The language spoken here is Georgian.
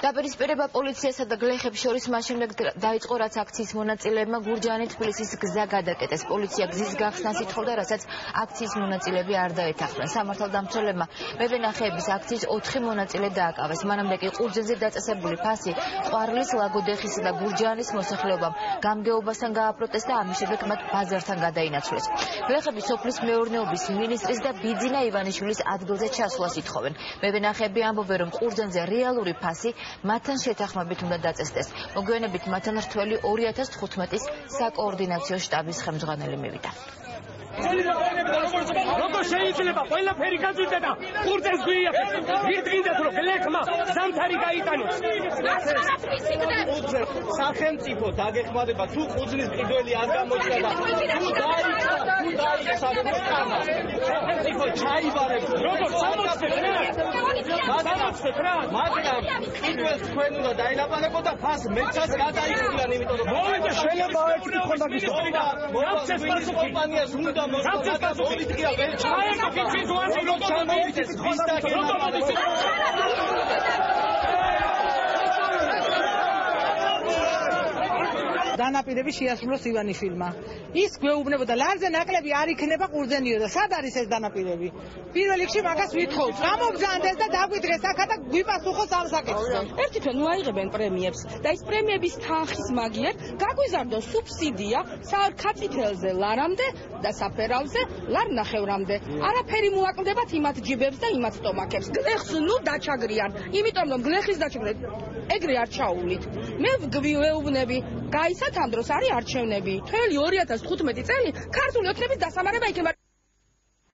დაპირისპირება პოლიციასა და გლეხებს შორის მას შემდეგ დაიწყო, რაც აქციის მონაწილეებმა გურჯაანი თბილისის გზა გადაკეტეს. პოლიცია გზის გახსნას ითხოვდა, რასაც აქციის მონაწილეები არ დაეთანხმნენ. სამართალდამცველებმა მევენახეების აქციის 4 მონაწილე დააკავეს. მანამდე კი ყურძენზე დაწესებული ფასი ყვარლის, ლაგოდეხისა და გურჯაანის მოსახლეობამ გამგეობასთან გააპროტესტა, ამის შემდეგ მათ ბაზართან გადაინაცვლეს. გლეხები სოფლის მეურნეობის მინისტრის და ბიძინა ივანიშვილის ადგილზე ჩასვლას ითხოვენ. მევენახეები ამბობენ, რომ ყურძენზე რეალური ფასი მათთან შეთანხმებით უნდა დაწესდეს. მოგვიანებით მათთან რთველი 2015-ის საკოორდინაციო შტაბის ხელმძღვანელი მივიდა. როგორ შეიძლება ყველაფერი გაძვიდა და ყურძენს გვიახეს? ვირდგინდათ, რომ გლეხმა ზამთარი გაიტანოს. სახელმწიფო დაგეხმარება თუ ყურძნის ყიდველი არ გამოჩნდა და თუ დაიწყო სახელმწიფო ჩაიბარებს. როგორ 60 რა? მაგრამ ყიდველს თქვენ უნდა დაილაპარაკოთ და ფას მეცას გადაიხდიან, იმიტომ რომ მოვიდა შეიძლება ერთი თქონდა გისწორდა. მოვიდა კომპანიას უნდა მოსწავლდა პოლიტიკა ვერ ჩაერგო კიცი ზოანი რომ ჩამოვიდეს ვის და დანაპირები შეასრულოს ივანიშვილმა. ის გვეუბნებოდა, ლარზე ნაკლები არ იქნება ყურძენიო და სად არის ეს დანაპირები? პირველ რიგში მაგას ვითხოვთ. გამოგზავნდეს და დაგვიდგეს აქა და გვიპასუხოს ამ საკითხზე. ერთი თვე ნუ აიღებენ პრემიებს და ის პრემიების თანხის მაგიერ გაგვიზარდოს სუბსიდია ქაწითელზე ლარამდე და საფერავზე ლარ ნახევრამდე. არაფერი მოაკლდებათ იმათ ჯიბებს და იმათ სტომაქებს. გლეხს ნუ დაჩაგრიან, იმიტომ რომ გლეხის დაჩაგრეთ ეგრე არ ჩაუვლით. მე გვეუბნები გაიცათ ამ დროს არის არჩევნები. მთელი 2015 წელი ქართული ოცნების დასამარება იქნება.